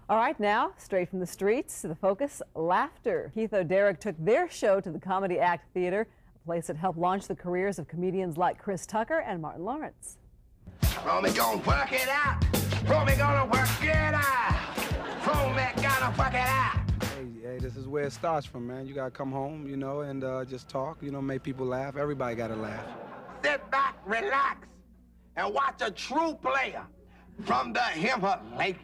All right, now, straight from the streets to the focus, laughter. Keith O'Derrick took their show to the Comedy Act Theater, a place that helped launch the careers of comedians like Chris Tucker and Martin Lawrence. Romy gonna work it out. Romy gonna work it out. Romy gonna work it out. Hey, this is where it starts from, man. You gotta come home, you know, and just talk, you know, make people laugh. Everybody gotta laugh. Sit back, relax, and watch a true player from the Himalayas.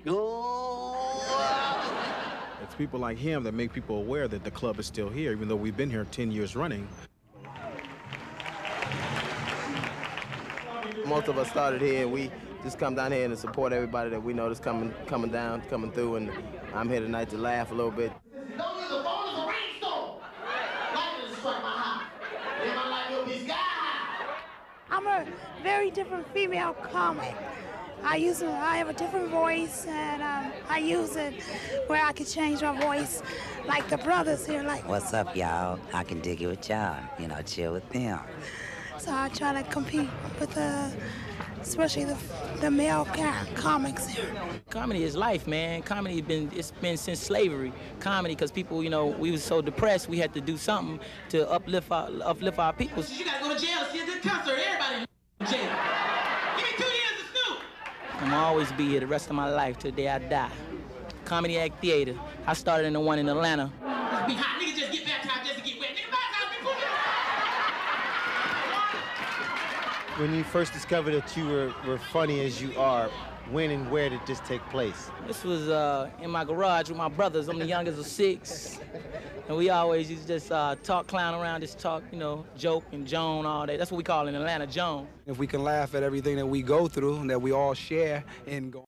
It's people like him that make people aware that the club is still here, even though we've been here 10 years running. Most of us started here, and we just come down here and support everybody that we know that's coming through, and I'm here tonight to laugh a little bit. Don't use the phone as a rainstorm. Lightning struck my house. Then my light will be sky high. I'm a very different female comic. I have a different voice, and I use it where I can change my voice, like the brothers here, like, what's up, y'all? I can dig it with y'all, you know, chill with them. So I try to compete with especially the male comics here. Comedy is life, man. Comedy it's been since slavery. Comedy, because people, you know, we was so depressed, we had to do something to uplift our people. You gotta go to jail to see a good concert. Everybody in jail. Give me 2 years of Snoop. I'm gonna always be here the rest of my life till the day I die. Comedy Act Theater. I started in the one in Atlanta. Be hot. Niggas just get baptized just to get wet. Nigga, baptize me, When you first discovered that you were funny as you are, when and where did this take place? This was in my garage with my brothers. I'm the youngest of 6. And we always used to just talk, clown around, just talk, you know, joke and Joan, all that. That's what we call in Atlanta, Joan. If we can laugh at everything that we go through and that we all share and go.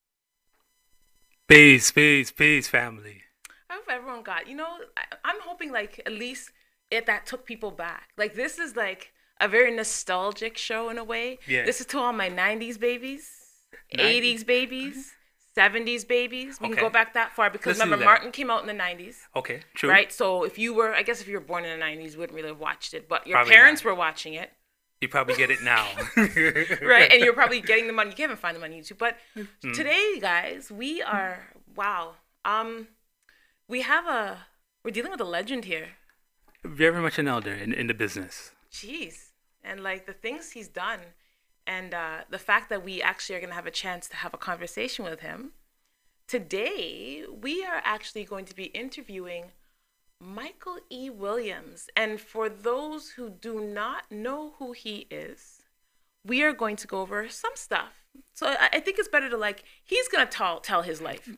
Peace, family. I hope everyone got, you know, I'm hoping like at least that took people back. Like this is like a very nostalgic show in a way. Yeah. This is to all my 90s babies, 80s babies, 70s babies. We can go back that far because remember Martin came out in the 90s. Okay, true. Right? So if you were, I guess if you were born in the 90s, you wouldn't really have watched it. But your Probably parents not. were watching it. You probably get it now. Right? And you're probably getting the money. You can't even find the money on YouTube. But today, guys, we are, wow. We're dealing with a legend here. Very much an elder in the business. Jeez. And like the things he's done and the fact that we actually are going to have a chance to have a conversation with him. Today, we are actually going to be interviewing Michael E. Williams. And for those who do not know who he is, we are going to go over some stuff. So I think it's better to he's going to tell his life.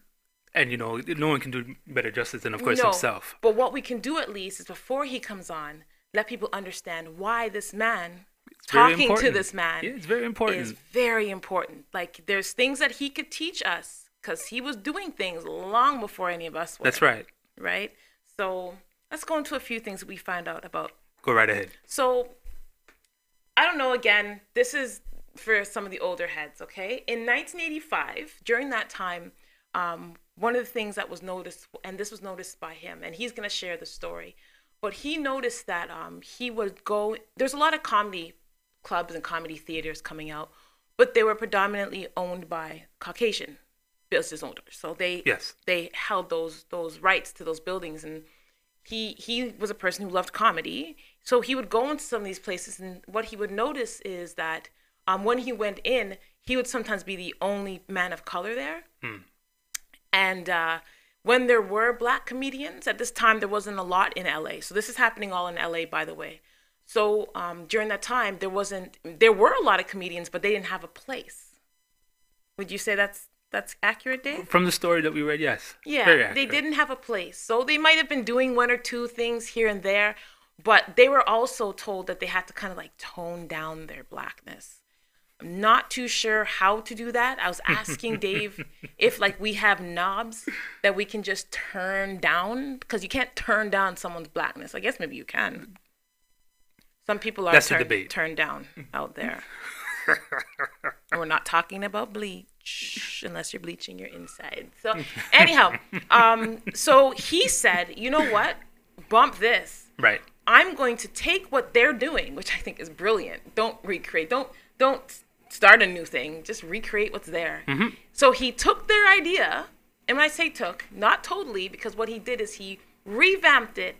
And, you know, no one can do better justice than, of course, himself. But what we can do at least is before he comes on, let people understand why this man, talking to this man, it's very important. Is very important. Like, there's things that he could teach us because he was doing things long before any of us were. That's right. Right? So let's go into a few things that we find out about. Go right ahead. So, I don't know, again, this is for some of the older heads, okay? In 1985, during that time, one of the things that was noticed, and this was noticed by him, and he's going to share the story, but he noticed that he would go, there's a lot of comedy clubs and comedy theaters coming out, but they were predominantly owned by Caucasian business owners. So they held those rights to those buildings, and he was a person who loved comedy. So he would go into some of these places, and what he would notice is that when he went in, he would sometimes be the only man of color there. And when there were black comedians, at this time, there wasn't a lot in LA. So this is happening all in LA, by the way. So during that time, there were a lot of comedians, but they didn't have a place. Would you say that's accurate, Dave? From the story that we read, yes. Yeah, they didn't have a place. So they might have been doing one or two things here and there, but they were also told that they had to kind of tone down their blackness. I'm not too sure how to do that. I was asking Dave if we have knobs that we can just turn down, because you can't turn down someone's blackness. I guess maybe you can. Some people are turned down out there. And we're not talking about bleach unless you're bleaching your inside. So anyhow, so he said, you know what? Bump this. Right. I'm going to take what they're doing, which I think is brilliant. Don't recreate. Don't start a new thing. Just recreate what's there. So he took their idea and when I say took, not totally, because what he did is he revamped it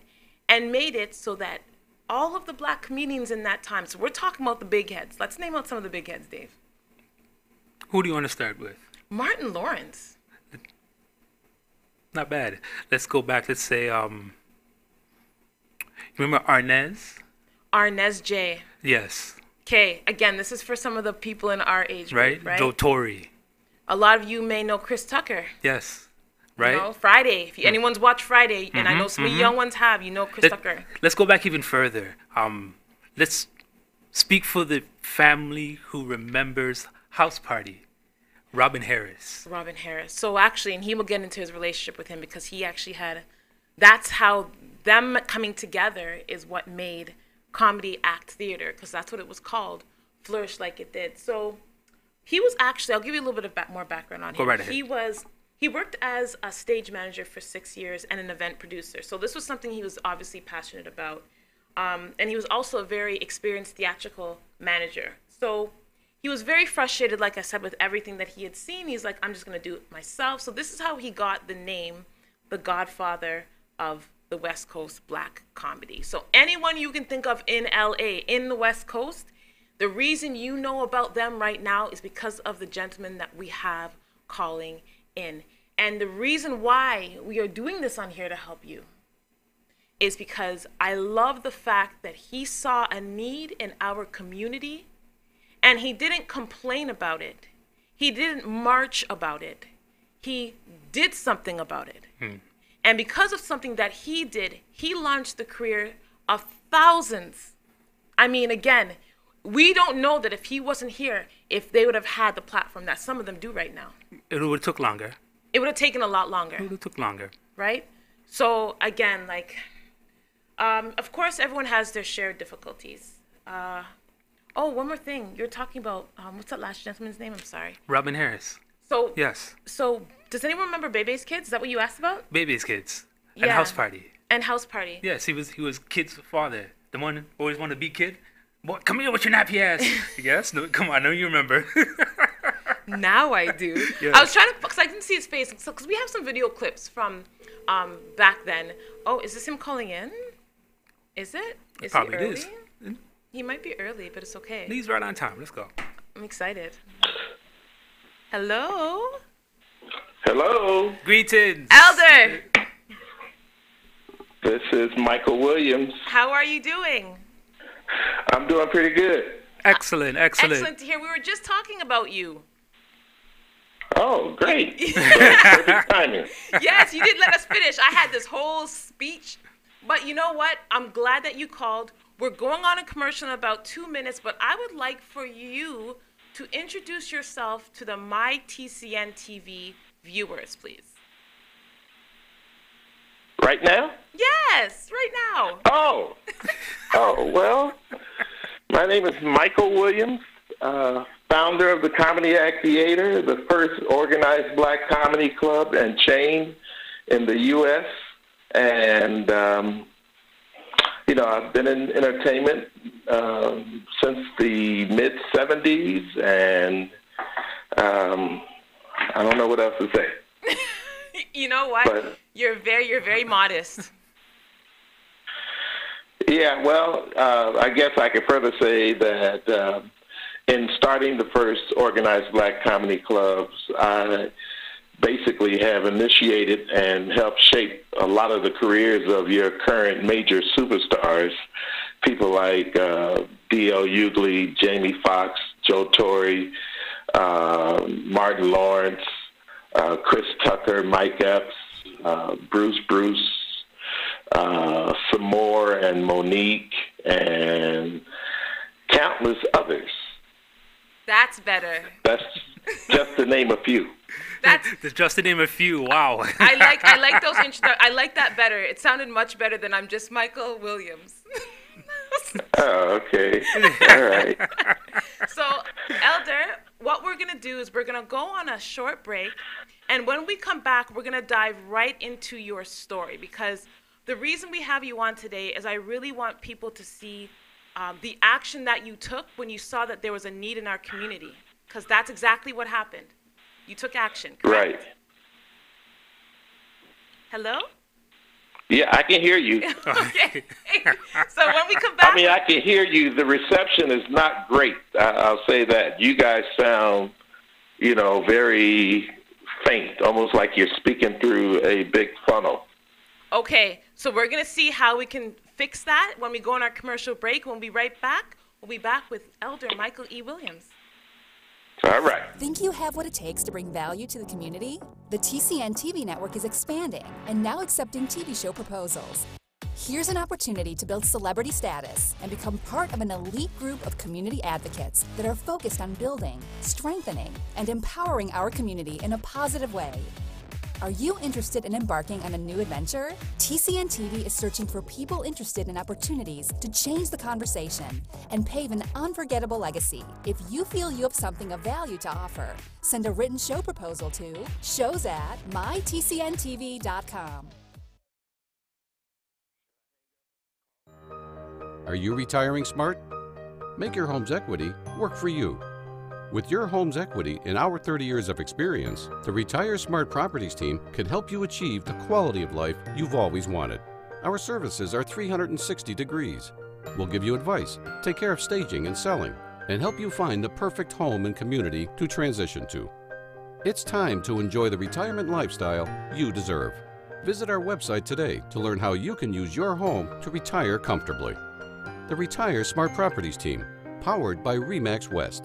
and made it so that all of the black comedians in that time, so we're talking about the big heads. Let's name out some of the big heads, Dave. Who do you want to start with? Martin Lawrence. Not bad. Let's go back. Let's say, remember Arnez? Arnez J. Yes. Okay, again, this is for some of the people in our age group, right? Joe Torre. A lot of you may know Chris Tucker. Yes. Right? You know, Friday. If anyone's watched Friday, and I know some of you young ones have, you know Chris Tucker. Let's go back even further. Let's speak for the family who remembers House Party. Robin Harris. Robin Harris. So actually, and he will get into his relationship with him because he actually had, that's how them coming together is what made Comedy Act Theater, because that's what it was called, flourish like it did. So he was actually, I'll give you a little bit of more background on him. Go right ahead. He worked as a stage manager for 6 years and an event producer. So this was something he was obviously passionate about. And he was also a very experienced theatrical manager. So he was very frustrated, like I said, with everything that he had seen. He's like, I'm just going to do it myself. So this is how he got the name, the Godfather of the West Coast Black Comedy. So anyone you can think of in LA, in the West Coast, the reason you know about them right now is because of the gentleman that we have calling in. And the reason why we are doing this on here to help you is because I love the fact that he saw a need in our community and he didn't complain about it. He didn't march about it. He did something about it. And because of something that he did, he launched the career of thousands. I mean, again, we don't know that if he wasn't here, if they would have had the platform that some of them do right now. It would have took longer. It would have taken a lot longer. It would have took longer. Right? So, again, like, of course, everyone has their shared difficulties. Oh, one more thing. You're talking about, what's that last gentleman's name? I'm sorry. Robin Harris. So, yes. So, does anyone remember Bebe's Kids? Is that what you asked about? Bebe's Kids. And House Party. And House Party. Yes, he was Kid's father. The one who always wanted to be Kid. Boy, come here with your nappy ass. Yes? No, come on, I know you remember. Now I do. Yes. I was trying to, because I didn't see his face. So, because we have some video clips from back then. Oh, is this him calling in? Is it? Is Probably he early? is. He might be early, but it's okay. He's right on time. Let's go. I'm excited. Hello? Hello. Greetings. Elder. This is Michael Williams. How are you doing? I'm doing pretty good. Excellent, excellent. Excellent to hear. We were just talking about you. Oh, great. Perfect timing. Yes, you did let us finish. I had this whole speech. But you know what? I'm glad that you called. We're going on a commercial in about 2 minutes, but I would like for you to introduce yourself to the MyTCNTV viewers, please. Right now? Yes, right now. Oh, well, my name is Michael Williams, founder of the Comedy Act Theater, the first organized black comedy club and chain in the U.S., and you know, I've been in entertainment since the mid-'70s, and I don't know what else to say. You know what? But, you're very modest. Yeah, well, I guess I could further say that in starting the first organized black comedy clubs, I basically have initiated and helped shape a lot of the careers of your current major superstars, people like D.L. Hughley, Jaime Foxx, Joe Torre, Martin Lawrence, Chris Tucker, Mike Epps, Bruce, Simone and Monique, and countless others. That's better. That's just to name a few. That's just to name a few. Wow. I like those I like that better. It sounded much better than I'm just Michael Williams. Oh, okay. All right. So, Elder, what we're going to do is we're going to go on a short break, and when we come back, we're going to dive right into your story, because the reason we have you on today is I really want people to see the action that you took when you saw that there was a need in our community, because that's exactly what happened. You took action, correct? Right. Hello? Yeah, I can hear you. Okay. So when we come back... I mean, I can hear you. The reception is not great. I'll say that. You guys sound, you know, very faint, almost like you're speaking through a big funnel. Okay, so we're going to see how we can fix that when we go on our commercial break. When we be right back, we'll be back with Elder Michael E. Williams. All right. Think you have what it takes to bring value to the community? The TCNTV Network is expanding and now accepting TV show proposals. Here's an opportunity to build celebrity status and become part of an elite group of community advocates that are focused on building, strengthening, and empowering our community in a positive way. Are you interested in embarking on a new adventure? TCNTV is searching for people interested in opportunities to change the conversation and pave an unforgettable legacy. If you feel you have something of value to offer, send a written show proposal to shows@mytcntv.com. Are you retiring smart? Make your home's equity work for you. With your home's equity and our 30 years of experience, the Retire Smart Properties team can help you achieve the quality of life you've always wanted. Our services are 360 degrees. We'll give you advice, take care of staging and selling, and help you find the perfect home and community to transition to. It's time to enjoy the retirement lifestyle you deserve. Visit our website today to learn how you can use your home to retire comfortably. The Retire Smart Properties team, powered by RE/MAX West.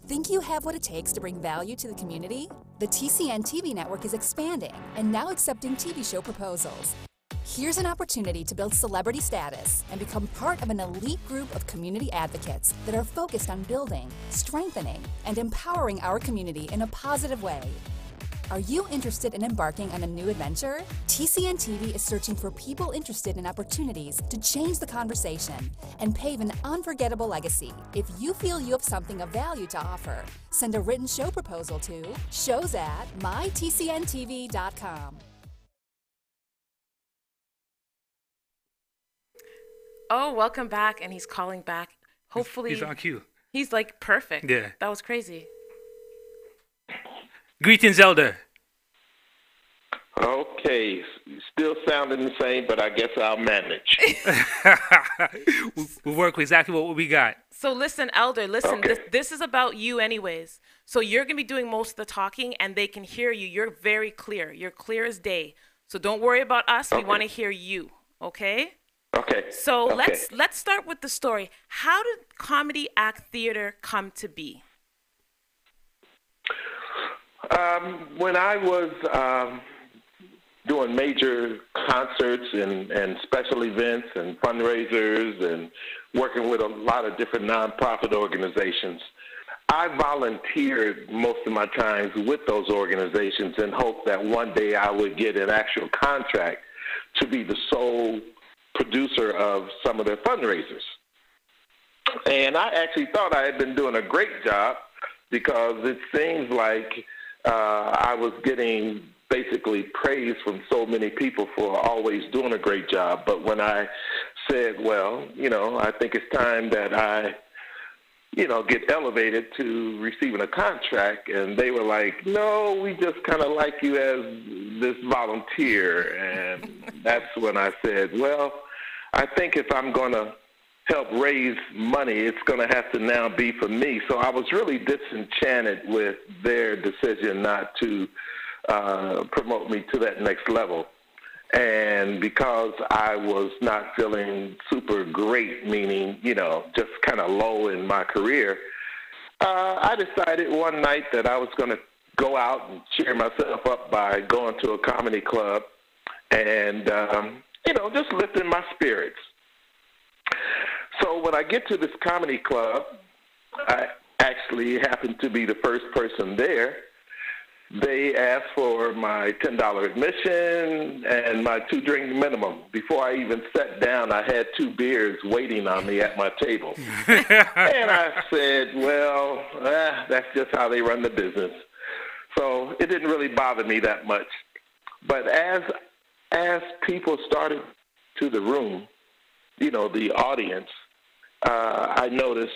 Think you have what it takes to bring value to the community? The TCNTV Network is expanding and now accepting TV show proposals. Here's an opportunity to build celebrity status and become part of an elite group of community advocates that are focused on building, strengthening, and empowering our community in a positive way. Are you interested in embarking on a new adventure? TCNTV is searching for people interested in opportunities to change the conversation and pave an unforgettable legacy. If you feel you have something of value to offer, send a written show proposal to shows@mytcntv.com. Oh, welcome back, and he's calling back. Hopefully, he's on cue. He's like perfect. Yeah. That was crazy. Greetings, Elder. Okay, still sounding the same, but I guess I'll manage. We'll work with exactly what we got. So listen, Elder, listen, Okay. this is about you anyways. So you're going to be doing most of the talking, and they can hear you. You're very clear. You're clear as day. So don't worry about us. We want to hear you, okay? Okay. So Okay. let's start with the story. How did Comedy Act Theater come to be? When I was doing major concerts and special events and fundraisers and working with a lot of different nonprofit organizations, I volunteered most of my times with those organizations in hope that one day I would get an actual contract to be the sole producer of some of their fundraisers. And I actually thought I had been doing a great job because it seems like I was getting basically praise from so many people for always doing a great job. But when I said, well, I think it's time that I, get elevated to receiving a contract, and they were like, no, we just kind of like you as this volunteer. And that's when I said, well, I think if I'm going to help raise money, it's going to have to now be for me. So I was really disenchanted with their decision not to promote me to that next level. And because I was not feeling super great, meaning, you know, just kind of low in my career, I decided one night that I was going to go out and cheer myself up by going to a comedy club and, you know, just lifting my spirits. So when I get to this comedy club, I actually happened to be the first person there. They asked for my $10 admission and my 2-drink minimum. Before I even sat down, I had 2 beers waiting on me at my table. And I said, well, that's just how they run the business. So it didn't really bother me that much. But as people started to the room, you know, the audience, I noticed,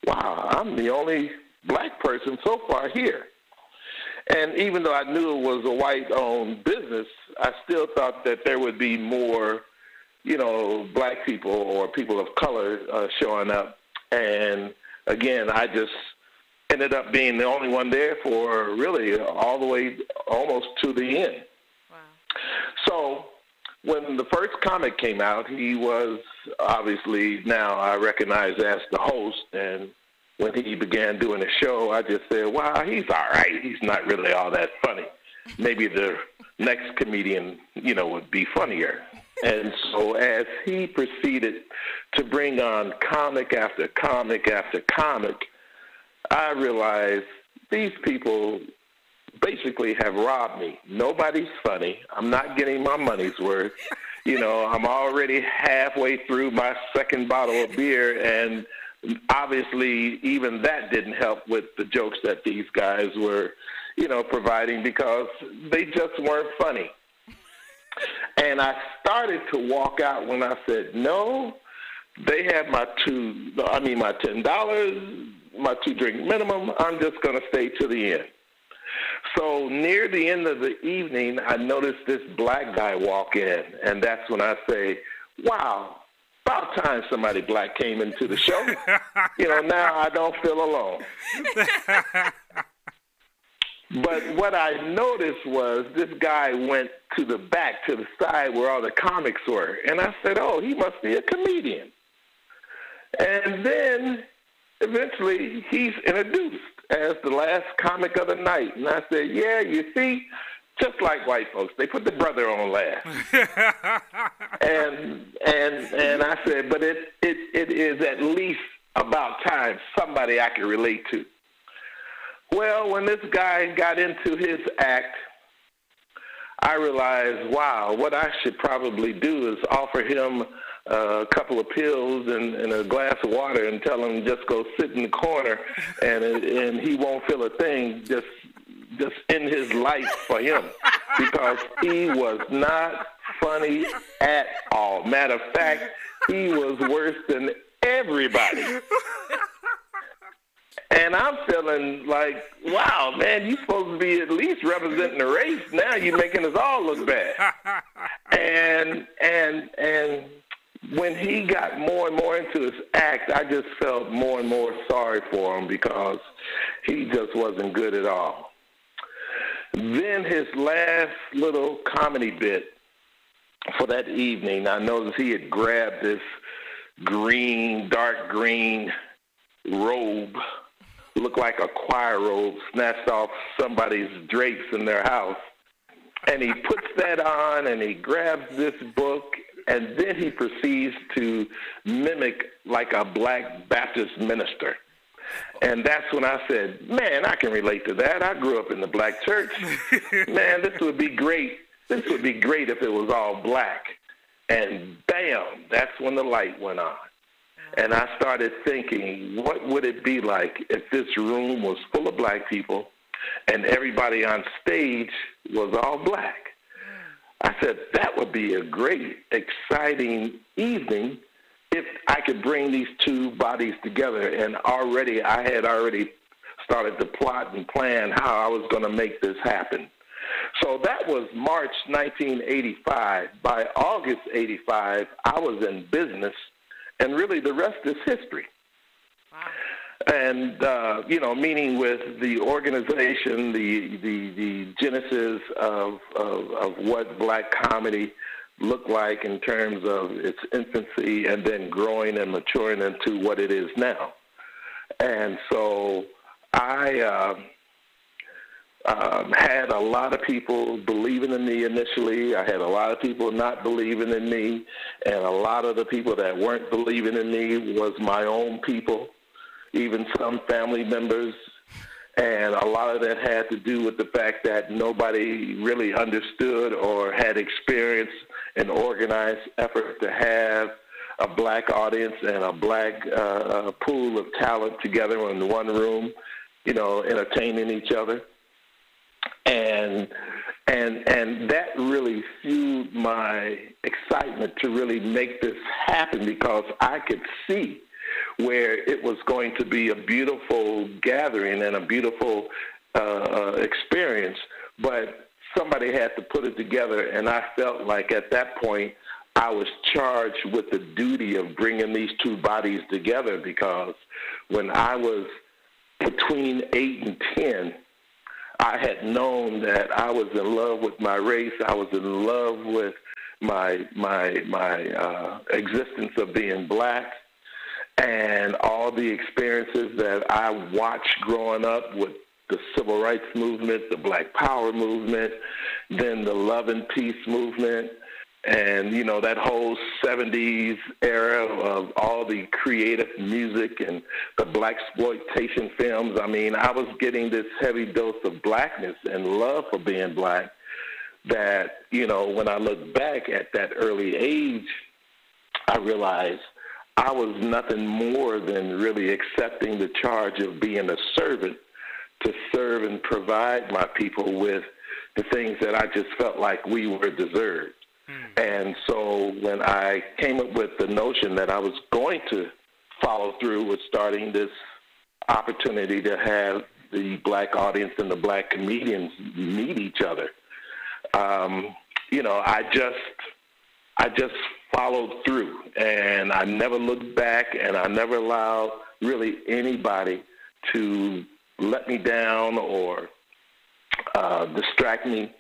wow, I'm the only black person so far here. And even though I knew it was a white-owned business, I still thought that there would be more, you know, black people or people of color showing up. And, again, I just ended up being the only one there for really all the way almost to the end. Wow. So when the first comic came out, he was obviously now I recognize as the host, and when he began doing the show, I just said, wow, he's all right. He's not really all that funny. Maybe the next comedian, you know, would be funnier. And so as he proceeded to bring on comic after comic after comic, I realized these people basically have robbed me. Nobody's funny. I'm not getting my money's worth. You know, I'm already halfway through my second bottle of beer, and obviously even that didn't help with the jokes that these guys were, you know, providing because they just weren't funny. And I started to walk out when I said, no, they have my $10, my 2-drink minimum. I'm just going to stay to the end. So near the end of the evening, I noticed this black guy walk in, and that's when I say, wow, about time somebody black came into the show. You know, now I don't feel alone. But what I noticed was this guy went to the back, to the side where all the comics were. And I said, oh, he must be a comedian. And then eventually he's introduced as the last comic of the night. And I said, yeah, you see, just like white folks, they put the brother on last. and I said, but it is at least about time somebody I can relate to. Well, when this guy got into his act, I realized, wow, what I should probably do is offer him a couple of pills and a glass of water and tell him just go sit in the corner and he won't feel a thing, just end his life for him, because he was not funny at all. Matter of fact, he was worse than everybody. And I'm feeling like, wow, man, you're supposed to be at least representing the race. Now you're making us all look bad. And when he got more and more into his act, I just felt more and more sorry for him because he just wasn't good at all. Then his last little comedy bit for that evening, I noticed he had grabbed this dark green robe, looked like a choir robe, snatched off somebody's drapes in their house. And he puts that on and he grabs this book, and then he proceeds to mimic like a black Baptist minister. And that's when I said, man, I can relate to that. I grew up in the black church. Man, this would be great. This would be great if it was all black. And bam, that's when the light went on. And I started thinking, what would it be like if this room was full of black people and everybody on stage was all black? I said, that would be a great, exciting evening if I could bring these two bodies together. And I had already started to plot and plan how I was going to make this happen. So that was March 1985. By August 85, I was in business, and really the rest is history. Wow. you know, meaning with the organization, the genesis of what black comedy looked like in terms of its infancy, and then growing and maturing into what it is now. And so I had a lot of people believing in me initially. I had a lot of people not believing in me, and a lot of the people that weren't believing in me was my own people, even some family members. And a lot of that had to do with the fact that nobody really understood or had experienced an organized effort to have a black audience and a black pool of talent together in one room, you know, entertaining each other. And that really fueled my excitement to really make this happen, because I could see where it was going to be a beautiful gathering and a beautiful experience, but somebody had to put it together, and I felt like at that point I was charged with the duty of bringing these two bodies together, because when I was between 8 and 10, I had known that I was in love with my race. I was in love with my existence of being black, and all the experiences that I watched growing up with the civil rights movement, the Black Power movement, then the Love and Peace movement, and, you know, that whole 70s era of all the creative music and the blaxploitation films. I mean, I was getting this heavy dose of blackness and love for being black that, you know, when I look back at that early age, I realized I was nothing more than really accepting the charge of being a servant to serve and provide my people with the things that I just felt like we were deserved. And so when I came up with the notion that I was going to follow through with starting this opportunity to have the black audience and the black comedians meet each other, you know, I just followed through, and I never looked back, and I never allowed really anybody to let me down or distract me.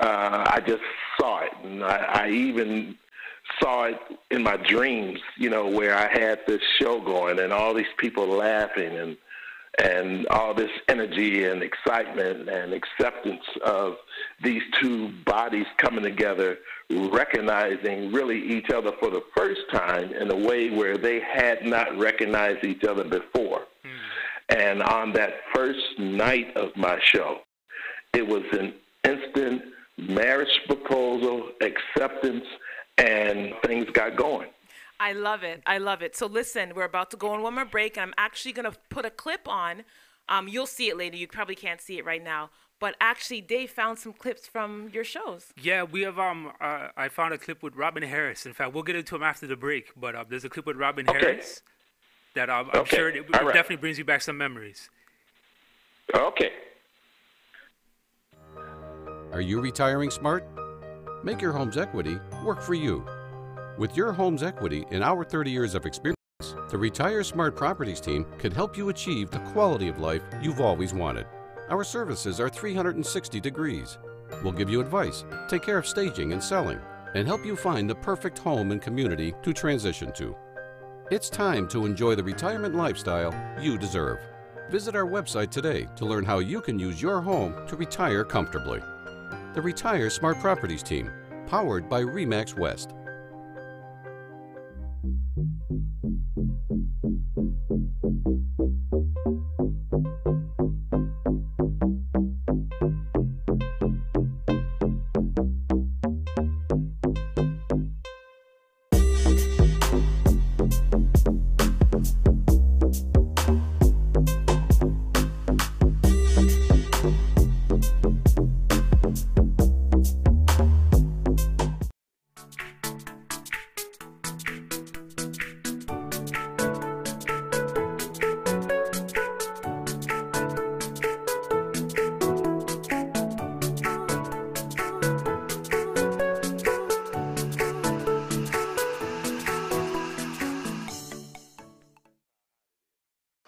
I just saw it, and I even saw it in my dreams, you know, where I had this show going and all these people laughing and all this energy and excitement and acceptance of these two bodies coming together, recognizing really each other for the first time in a way where they had not recognized each other before. And on that first night of my show, it was an instant marriage proposal, acceptance, and things got going. I love it. I love it. So listen, we're about to go on one more break, and I'm actually going to put a clip on. You'll see it later. You probably can't see it right now. But actually, Dave found some clips from your shows. Yeah, we have. I found a clip with Robin Harris. In fact, we'll get into him after the break. But there's a clip with Robin Harris that I'm sure it definitely brings you back some memories. Okay. Are you retiring smart? Make your home's equity work for you. With your home's equity and our 30 years of experience, the Retire Smart Properties team can help you achieve the quality of life you've always wanted. Our services are 360 degrees. We'll give you advice, take care of staging and selling, and help you find the perfect home and community to transition to. It's time to enjoy the retirement lifestyle you deserve. Visit our website today to learn how you can use your home to retire comfortably. The Retire Smart Properties team, powered by RE/MAX West.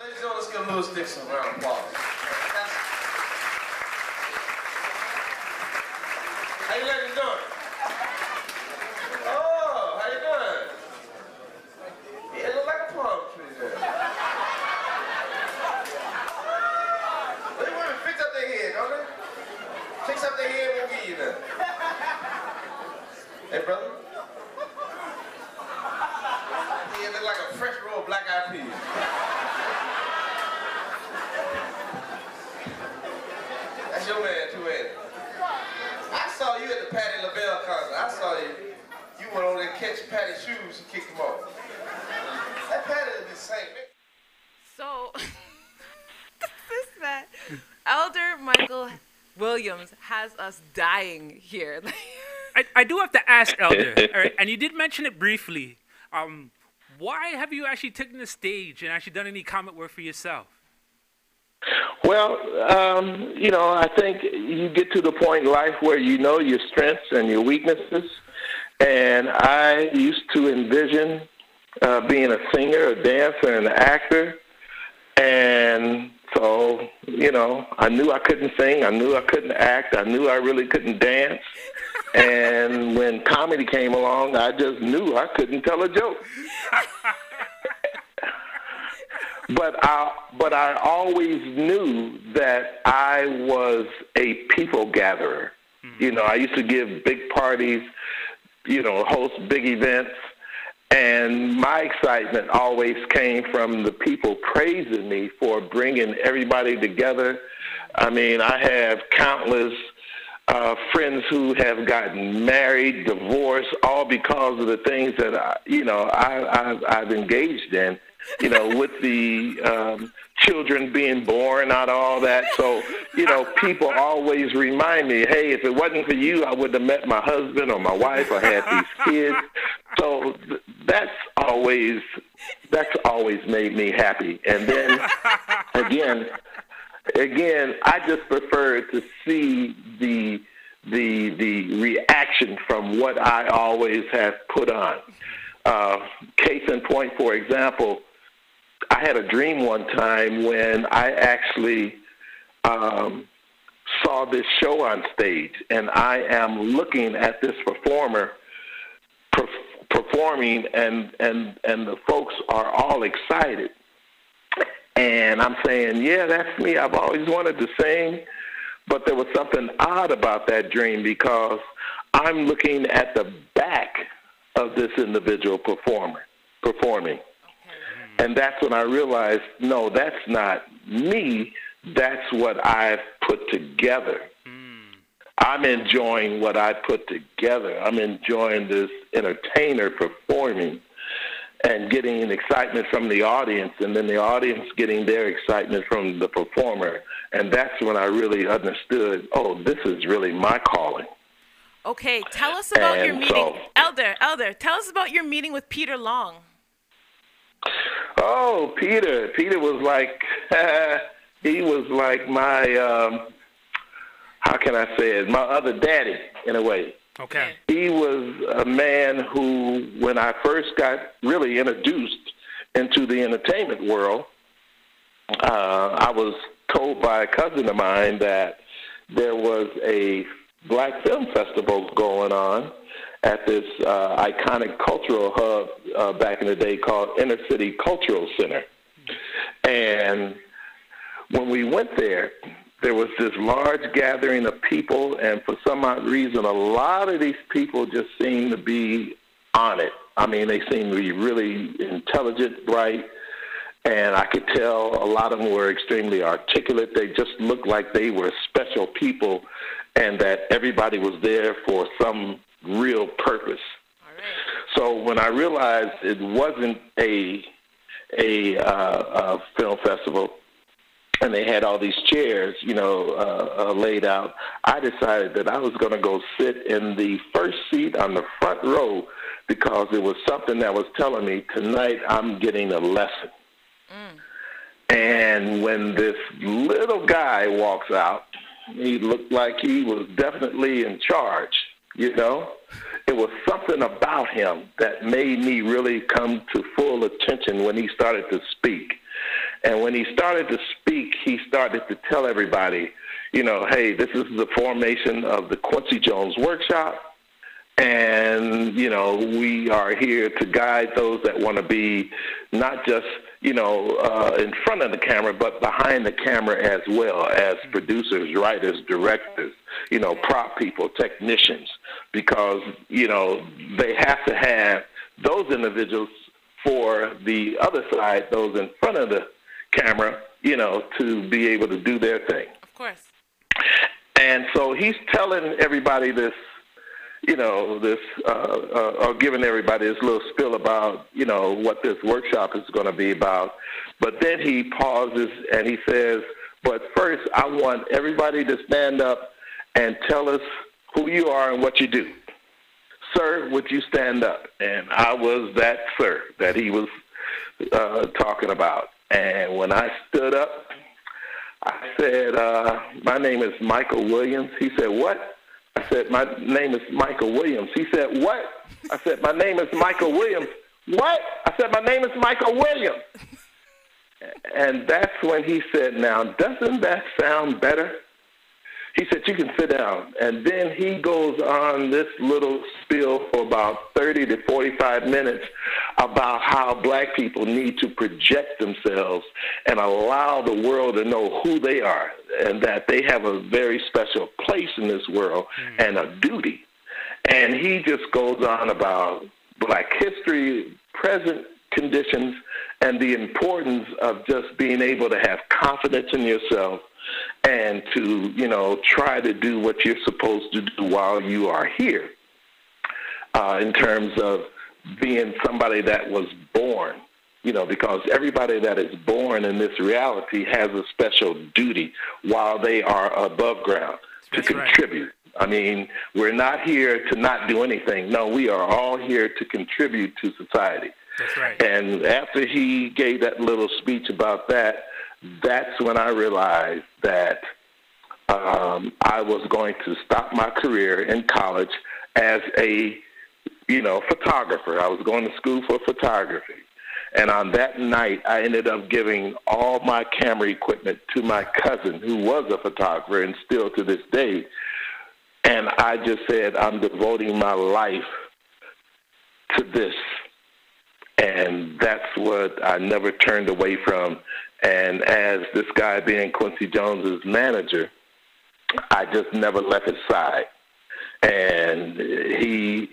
Ladies and gentlemen, let's give Louis Dixon a round of applause. How you ladies doing? Oh, how you doing? Yeah, it look like a palm tree there. They women fix up their head, don't they? Fix up their head, we'll give you that. Hey, brother. Yeah, it look like a fresh roll of black-eyed peas. That's your man, too, ain't it? I saw you at the Patti LaBelle concert. I saw you. You went over there and catch Patti's shoes and kicked them off. That Patti would be saying, So, this man, Elder Michael Williams has us dying here. I do have to ask, Elder, all right, and you did mention it briefly. Why have you actually taken the stage and actually done any comic work for yourself? Well, I think you get to the point in life where you know your strengths and your weaknesses. And I used to envision being a singer, a dancer, and an actor. And so, I knew I couldn't sing. I knew I couldn't act. I knew I really couldn't dance. And when comedy came along, I just knew I couldn't tell a joke. But I always knew that I was a people gatherer. I used to give big parties, host big events, and my excitement always came from the people praising me for bringing everybody together. I mean, I have countless friends who have gotten married, divorced, all because of the things that I've engaged in. With the children being born out of all that. So, people always remind me, hey, if it wasn't for you, I wouldn't have met my husband or my wife or had these kids. So that's always made me happy. And then, again, I just prefer to see the reaction from what I always have put on. Case in point, for example, I had a dream one time when I actually saw this show on stage, and I am looking at this performer performing, and the folks are all excited. And I'm saying, yeah, that's me. I've always wanted to sing, but there was something odd about that dream because I'm looking at the back of this individual performing. And that's when I realized, no, that's not me. That's what I've put together. I'm enjoying what I put together. I'm enjoying this entertainer performing and getting excitement from the audience, and then the audience getting their excitement from the performer. And that's when I really understood, oh, this is really my calling. Okay, tell us about your meeting. Elder, tell us about your meeting with Peter Long. Oh, Peter was like, he was like my, how can I say it, my other daddy, in a way. Okay. He was a man who, when I first got really introduced into the entertainment world, I was told by a cousin of mine that there was a Black Film Festival going on at this iconic cultural hub back in the day called Inner City Cultural Center. And when we went there, there was this large gathering of people, and for some odd reason, a lot of these people just seemed to be on it. I mean, they seemed to be really intelligent, bright, and I could tell a lot of them were extremely articulate. They just looked like they were special people and that everybody was there for some real purpose. All right. So when I realized it wasn't a film festival, and they had all these chairs, laid out, I decided that I was going to go sit in the first seat on the front row because it was something that was telling me, tonight I'm getting a lesson. And when this little guy walks out, he looked like he was definitely in charge, It was something about him that made me really come to full attention when he started to speak. And when he started to speak, he started to tell everybody, you know, hey, this is the formation of the Quincy Jones Workshop. And, you know, we are here to guide those that want to be not just, you know, in front of the camera, but behind the camera as well, as producers, writers, directors, you know, prop people, technicians, because, you know, they have to have those individuals for the other side, those in front of the camera, you know, to be able to do their thing. Of course. And so he's telling everybody this, you know, this, or giving everybody this little spiel about, you know, what this workshop is going to be about. But then he pauses and he says, but first I want everybody to stand up and tell us who you are and what you do. Sir, would you stand up? And I was that sir that he was talking about. And when I stood up, I said, my name is Michael Williams. He said, what? I said, my name is Michael Williams. He said, what? I said, my name is Michael Williams. What? I said, my name is Michael Williams. And that's when he said, now, doesn't that sound better? He said, you can sit down. And then he goes on this little spiel for about 30 to 45 minutes about how black people need to project themselves and allow the world to know who they are and that they have a very special place in this world and a duty. And he just goes on about black history, present conditions, and the importance of just being able to have confidence in yourself and to, you know, try to do what you're supposed to do while you are here, in terms of being somebody that was born, you know, because everybody that is born in this reality has a special duty while they are above ground to contribute. I mean, we're not here to not do anything. No, we are all here to contribute to society. That's right. And after he gave that little speech about that, that's when I realized that I was going to stop my career in college as a, you know, photographer. I was going to school for photography. And on that night, I ended up giving all my camera equipment to my cousin, who was a photographer and still to this day. And I just said, I'm devoting my life to this. And that's what I never turned away from. And as this guy being Quincy Jones's manager, I just never left his side. And he,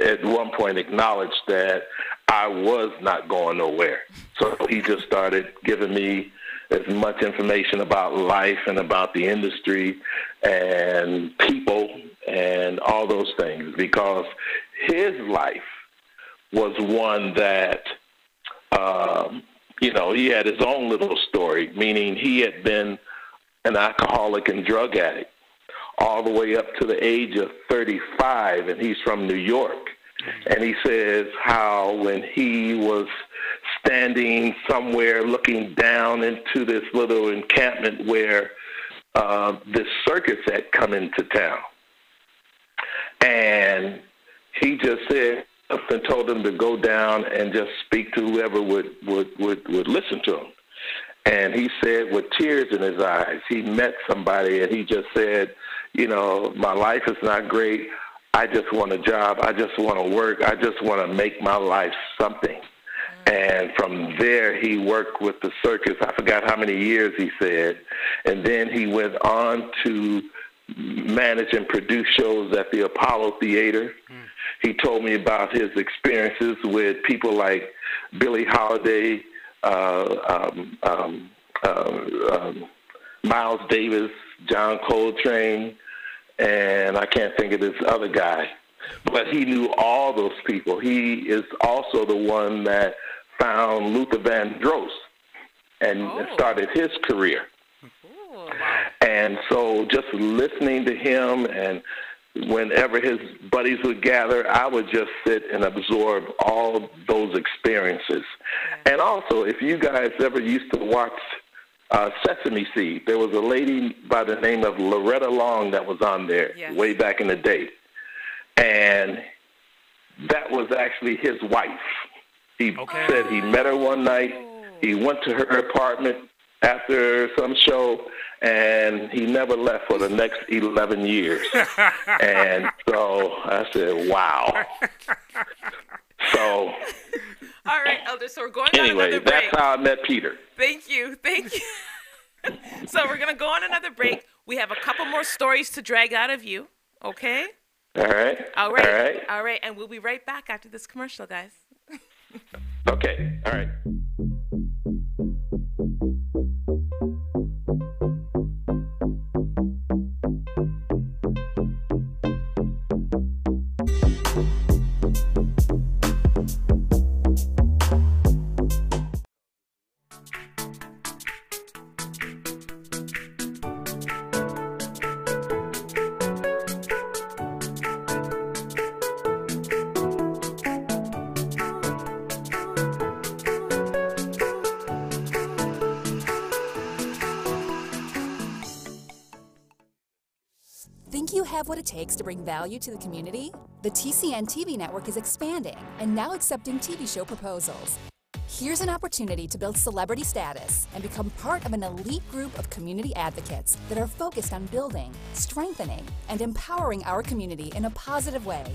at one point, acknowledged that I was not going nowhere. So he just started giving me as much information about life and about the industry and people and all those things, because his life was one that, you know, he had his own little story, meaning he had been an alcoholic and drug addict all the way up to the age of 35, and he's from New York. And he says how when he was standing somewhere looking down into this little encampment where this circus had come into town, and he just said and told him to go down and just speak to whoever would listen to him. And he said with tears in his eyes, he met somebody and he just said, you know, my life is not great. I just want a job. I just want to work. I just want to make my life something. And from there, he worked with the circus. I forgot how many years he said. And then he went on to manage and produce shows at the Apollo Theater. He told me about his experiences with people like Billie Holiday, Miles Davis, John Coltrane, and I can't think of this other guy. But he knew all those people. He is also the one that found Luther Vandross and started his career. And so just listening to him, and whenever his buddies would gather, I would just sit and absorb all those experiences. And also, if you guys ever used to watch Sesame Seed, there was a lady by the name of Loretta Long that was on there way back in the day. And that was actually his wife. He said he met her one night He went to her apartment after some show, and he never left for the next 11 years. And so I said, wow. So, all right, Elder, so we're going on another break. That's how I met Peter. Thank you. So we're going to go on another break. We have a couple more stories to drag out of you, okay? All right. All right, and we'll be right back after this commercial, guys. Okay, all right. Think you have what it takes to bring value to the community? The TCNTV Network is expanding and now accepting TV show proposals. Here's an opportunity to build celebrity status and become part of an elite group of community advocates that are focused on building, strengthening, and empowering our community in a positive way.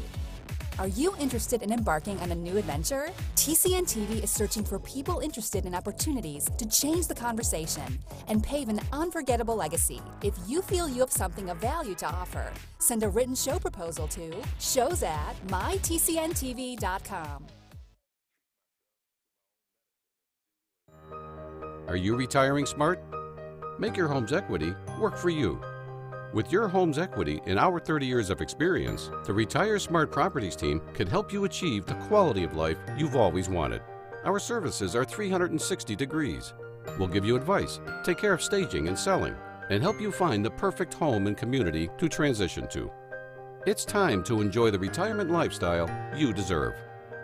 Are you interested in embarking on a new adventure? TCNTV is searching for people interested in opportunities to change the conversation and pave an unforgettable legacy. If you feel you have something of value to offer, send a written show proposal to shows@mytcntv.com. Are you retiring smart? Make your home's equity work for you. With your home's equity and our 30 years of experience, the Retire Smart Properties team can help you achieve the quality of life you've always wanted. Our services are 360 degrees. We'll give you advice, take care of staging and selling, and help you find the perfect home and community to transition to. It's time to enjoy the retirement lifestyle you deserve.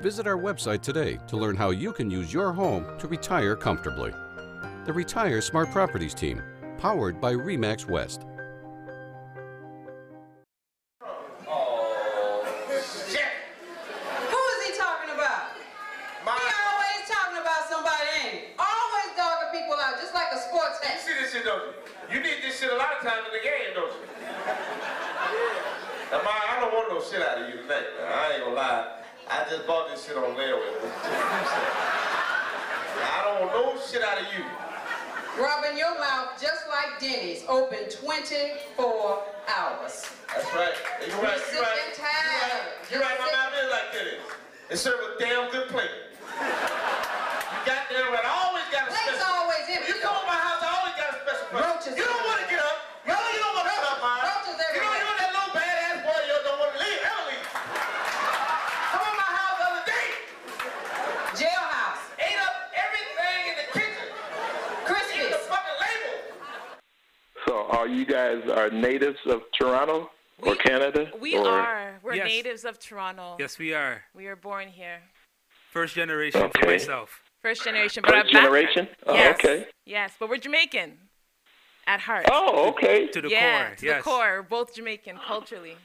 Visit our website today to learn how you can use your home to retire comfortably. The Retire Smart Properties team, powered by RE/MAX West. You need this shit a lot of times in the game, don't you? Now, I don't want no shit out of you tonight, man. I ain't gonna lie. I just bought this shit on layaway. I don't want no shit out of you. Robin, your mouth, just like Denny's, open 24 hours. That's right. You're right. You're right. My mouth is like Denny's. It serves a damn good plate. You got damn right. I always got a special. Plate's always empty. You come to my house, I always got a special plate. Roaches. You don't want to get up. You don't want to stop by. Roaches everywhere. You know that little badass boy you don't want to leave. Ever leave. Come on my house the other day. Jailhouse. Ate up everything in the kitchen. Crispy. Eat the fucking label. So are you guys natives of Toronto or Canada? We are. We're natives of Toronto. Yes, we are. We were born here. First generation for myself. First generation. But First generation? Oh, yes. Okay. Yes, but we're Jamaican at heart. Oh, okay. To the yeah, core. to the core. We're both Jamaican culturally.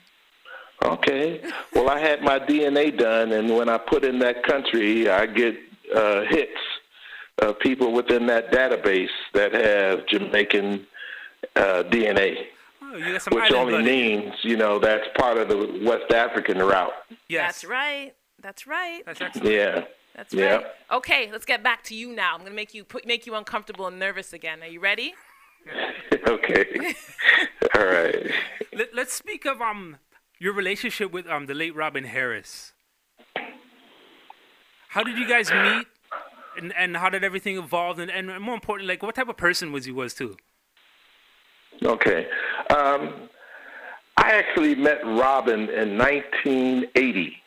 Okay. Well, I had my DNA done, and when I put in that country, I get hits of people within that database that have Jamaican DNA. Oh, you got some which island only means, that's part of the West African route. Yes. That's right. That's right. That's excellent. Yeah. That's right. Okay, let's get back to you now. I'm going to make you uncomfortable and nervous again. Are you ready? Okay. All right. Let's speak of your relationship with the late Robin Harris. How did you guys meet, and how did everything evolve, and more importantly, what type of person was he too? Okay. I actually met Robin in 1980.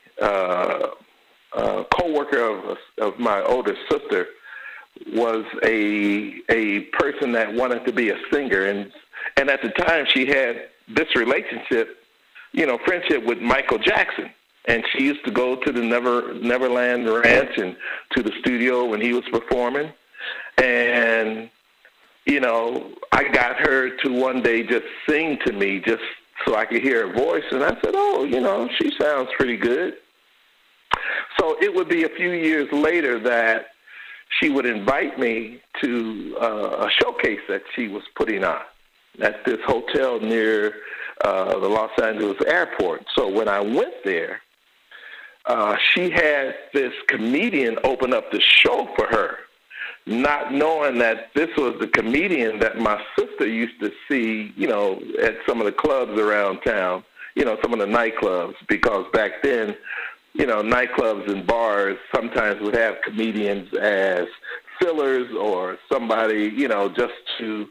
A co-worker of my older sister was a person that wanted to be a singer, and at the time she had this relationship, friendship with Michael Jackson, and she used to go to the Neverland Ranch and to the studio when he was performing, and I got her to one day just sing to me just so I could hear her voice, and I said, oh, she sounds pretty good. So it would be a few years later that she would invite me to a showcase that she was putting on at this hotel near the Los Angeles airport. So when I went there, she had this comedian open up the show for her, not knowing that this was the comedian that my sister used to see, you know, at some of the clubs around town, you know, some of the nightclubs, because back then, you know, nightclubs and bars sometimes would have comedians as fillers or somebody, you know, just to,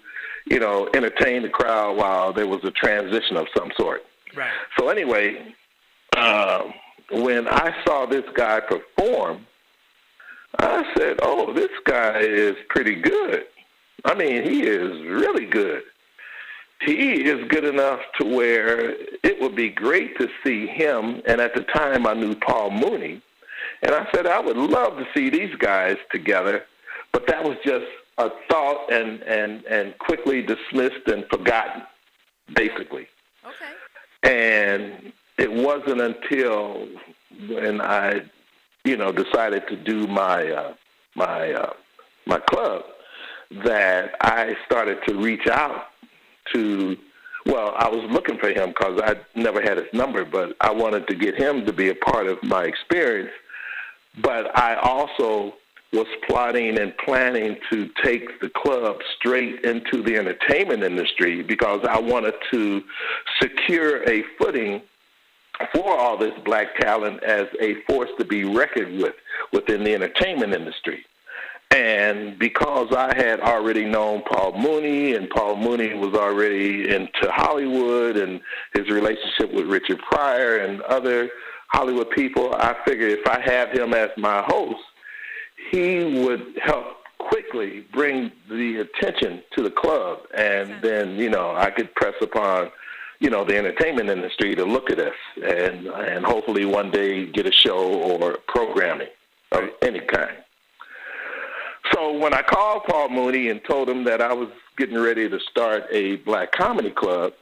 you know, entertain the crowd while there was a transition of some sort. Right. So anyway, when I saw this guy perform, I said, oh, this guy is pretty good. I mean, he is really good. He is good enough to where it would be great to see him. And at the time, I knew Paul Mooney. And I said, I would love to see these guys together. But that was just a thought and quickly dismissed and forgotten, basically. Okay. And it wasn't until when I, you know, decided to do my my club that I started to reach out to, well, I was looking for him because I never had his number, but I wanted to get him to be a part of my experience. But I also was plotting and planning to take the club straight into the entertainment industry because I wanted to secure a footing for all this black talent as a force to be reckoned with within the entertainment industry. And because I had already known Paul Mooney, and Paul Mooney was already into Hollywood and his relationship with Richard Pryor and other Hollywood people, I figured if I have him as my host, he would help quickly bring the attention to the club. And then, you know, I could press upon, you know, the entertainment industry to look at us and hopefully one day get a show or programming of any kind. So when I called Paul Mooney and told him that I was getting ready to start a black comedy club,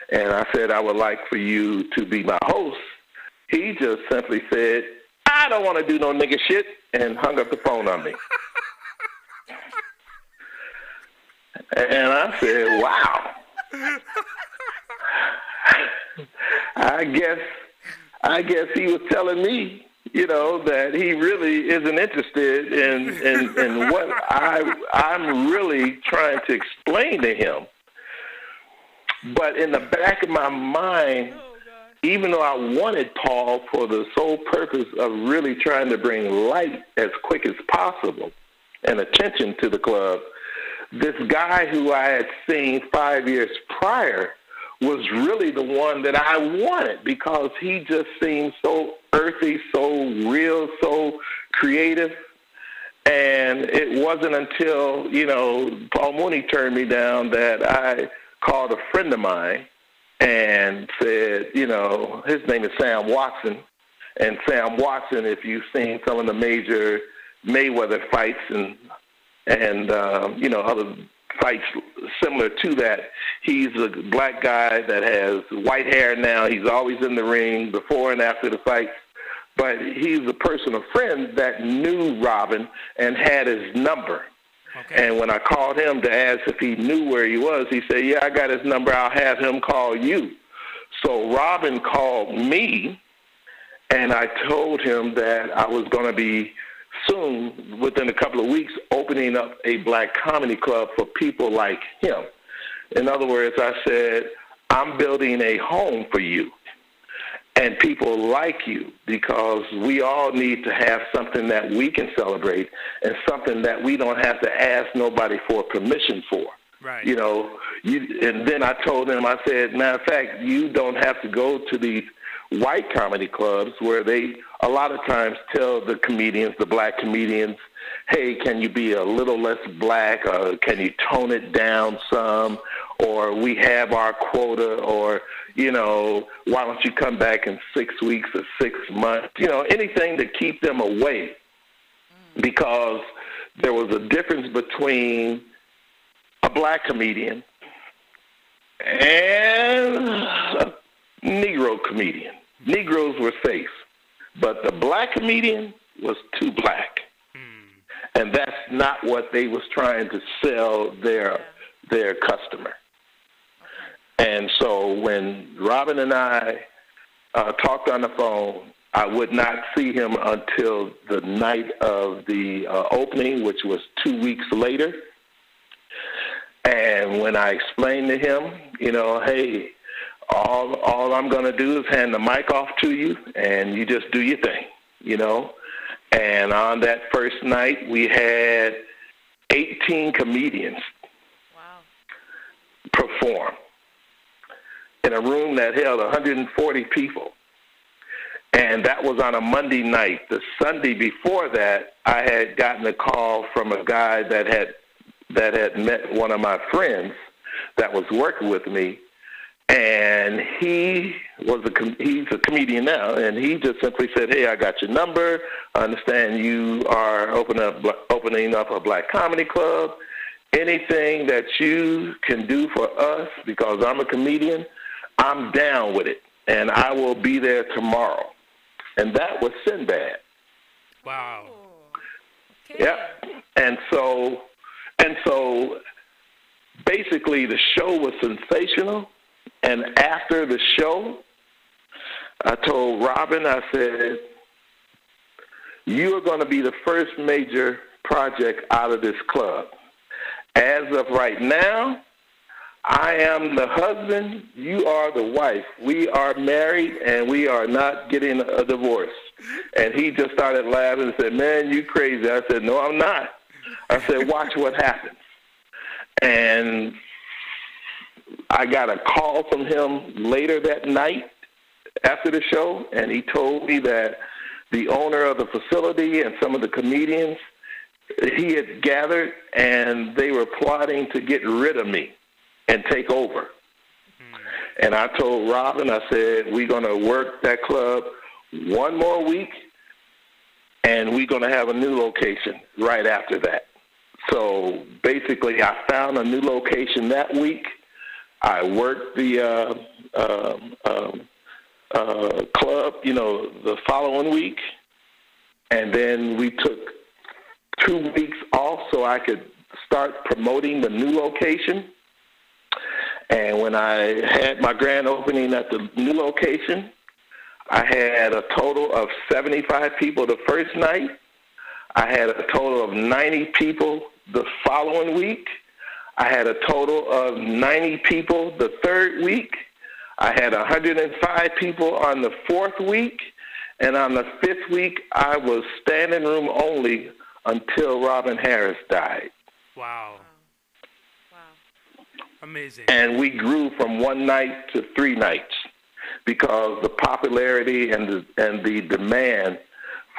and I said I would like for you to be my host, he just simply said, I don't want to do no nigga shit, and hung up the phone on me. And I said, wow. I guess he was telling me, you know, that he really isn't interested in what I'm really trying to explain to him. But in the back of my mind, even though I wanted Paul for the sole purpose of really trying to bring light as quick as possible and attention to the club, this guy who I had seen 5 years prior was really the one that I wanted because he just seemed so earthy, so real, so creative. And it wasn't until, you know, Paul Mooney turned me down that I called a friend of mine and said, you know, his name is Sam Watson. And Sam Watson, if you've seen some of the major Mayweather fights and you know, other fights similar to that, he's a black guy that has white hair now. He's always in the ring before and after the fights. But he's a personal friend that knew Robin and had his number. Okay. And when I called him to ask if he knew where he was, he said, yeah, I got his number. I'll have him call you. So Robin called me, and I told him that I was going to be soon, within a couple of weeks, opening up a black comedy club for people like him. In other words, I said, I'm building a home for you and people like you because we all need to have something that we can celebrate and something that we don't have to ask nobody for permission for. Right. You know, and then I told him, I said, matter of fact, you don't have to go to these white comedy clubs where they a lot of times tell the comedians, the black comedians, hey, can you be a little less black, or can you tone it down some, or we have our quota, or, you know, why don't you come back in 6 weeks or 6 months, you know, anything to keep them away, because there was a difference between a black comedian and a Negro comedian. Negroes were safe, but the black comedian was too black. And that's not what they was trying to sell their customer. And so when Robin and I talked on the phone, I would not see him until the night of the opening, which was 2 weeks later. And when I explained to him, you know, hey, all I'm going to do is hand the mic off to you, and you just do your thing, you know. And on that first night, we had 18 comedians perform in a room that held 140 people. And that was on a Monday night. The Sunday before that, I had gotten a call from a guy that had met one of my friends that was working with me, and he's a comedian now, and he just simply said, hey, I got your number. I understand you are opening up a black comedy club. Anything that you can do for us, because I'm a comedian, I'm down with it, and I will be there tomorrow. And that was Sinbad. Wow. Okay. Yep. And so basically the show was sensational. And after the show, I told Robin, I said, you are going to be the first major project out of this club. As of right now, I am the husband, you are the wife. We are married, and we are not getting a divorce. And he just started laughing and said, man, you crazy. I said, no, I'm not. I said, watch what happens. And I got a call from him later that night after the show, and he told me that the owner of the facility and some of the comedians he had gathered, and they were plotting to get rid of me and take over. And I told Robin, I said, we're going to work that club one more week, and we're going to have a new location right after that. So basically, I found a new location that week. I worked the club, you know, the following week, and then we took 2 weeks off so I could start promoting the new location. And when I had my grand opening at the new location, I had a total of 75 people the first night. I had a total of 90 people the following week. I had a total of 90 people the third week. I had 105 people on the fourth week. And on the fifth week, I was standing room only until Robin Harris died. Wow. Amazing. And we grew from one night to 3 nights because the popularity and the demand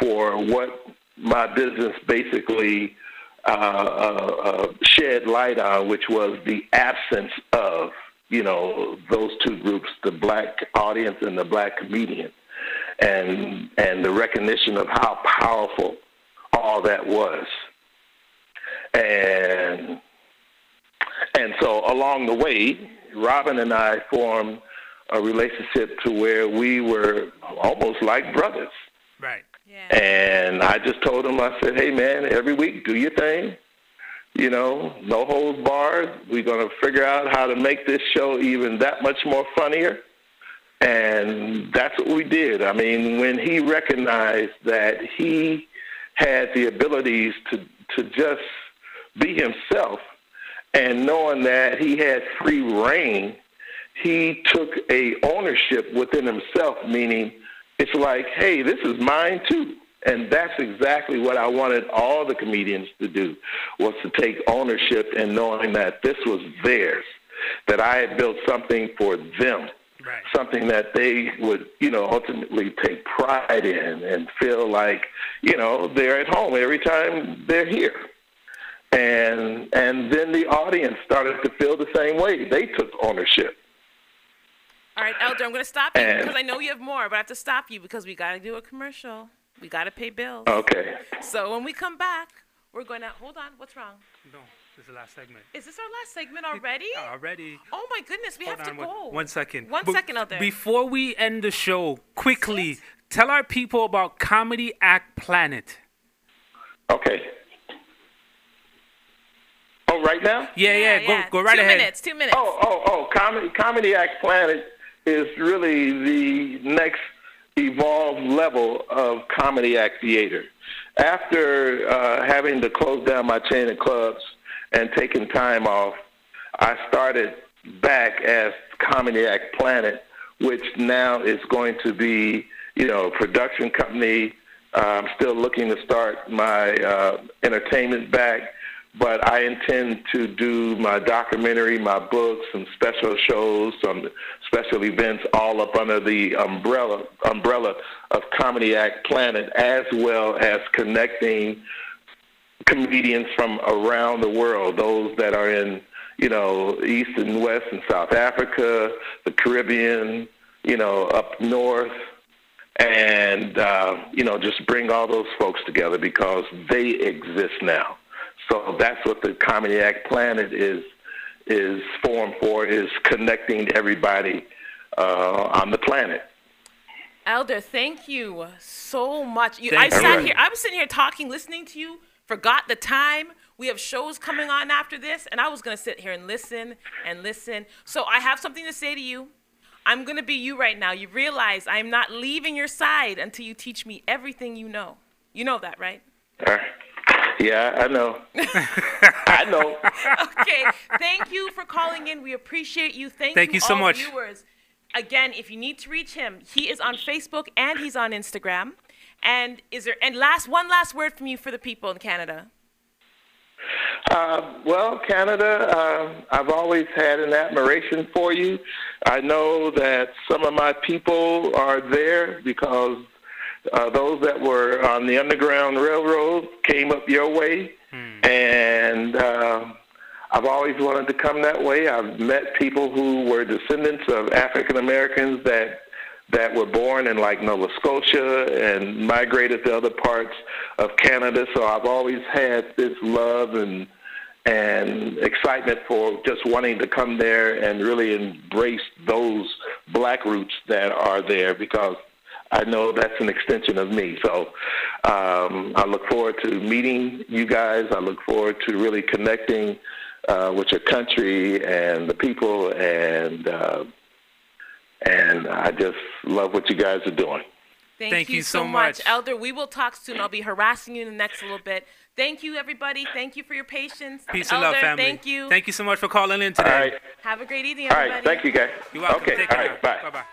for what my business basically shed light on, which was the absence of, you know, those two groups, the black audience and the black comedian, and the recognition of how powerful all that was. And so along the way, Robin and I formed a relationship to where we were almost like brothers. Right. Yeah. And I just told him, I said, hey, man, every week, do your thing. You know, no holds barred. We're going to figure out how to make this show even that much more funnier. And that's what we did. I mean, when he recognized that he had the abilities to just be himself, and knowing that he had free reign, he took a ownership within himself, meaning it's like, hey, this is mine too. And that's exactly what I wanted all the comedians to do, was to take ownership and knowing that this was theirs, that I had built something for them, right, something that they would, you know, ultimately take pride in and feel like, you know, they're at home every time they're here. And then the audience started to feel the same way. They took ownership. All right, Elder, I'm going to stop you because I know you have more, but I have to stop you because we got to do a commercial. We got to pay bills. Okay. So when we come back, we're going to, hold on, what's wrong? No, this is the last segment. Is this our last segment already? Already. Oh my goodness, we have to go. 1 second. One second, Elder. Before we end the show, quickly, tell our people about Comedy Act Planet. Okay. right now? Yeah. Go right ahead. 2 minutes. Comedy Act Planet is really the next evolved level of Comedy Act Theater. After having to close down my chain of clubs and taking time off, I started back as Comedy Act Planet, which now is going to be, a production company. I'm still looking to start my entertainment back, but I intend to do my documentary, my books, some special shows, some special events, all up under the umbrella of Comedy Act Planet, as well as connecting comedians from around the world, those that are in, East and West and South Africa, the Caribbean, up north, and, just bring all those folks together because they exist now. So that's what the Comedy Act Planet is formed for, is connecting everybody on the planet. Elder, thank you so much. I was sitting here talking, listening to you, forgot the time. We have shows coming on after this, and I was going to sit here and listen and listen. So I have something to say to you. I'm going to be you right now. You realize I'm not leaving your side until you teach me everything you know. You know that, right? Yeah, I know. I know. Okay. Thank you for calling in. We appreciate you. Thank you so all much. Viewers. Again, if you need to reach him, he is on Facebook and he's on Instagram. And one last word from you for the people in Canada? Well, Canada, I've always had an admiration for you. I know that some of my people are there because those that were on the Underground Railroad came up your way, and I've always wanted to come that way. I've met people who were descendants of African Americans that were born in like Nova Scotia and migrated to other parts of Canada. So I've always had this love and excitement for just wanting to come there and really embrace those black roots that are there, because I know that's an extension of me. So I look forward to meeting you guys. I look forward to really connecting with your country and the people, and I just love what you guys are doing. Thank you so much. Elder, we will talk soon. I'll be harassing you in the next little bit. Thank you, everybody. Thank you for your patience. Peace and love, family. Thank you. Thank you so much for calling in today. All right. Have a great evening, All everybody. right. Thank you, guys. You're welcome. Okay. Take care. All right. Bye. Bye-bye.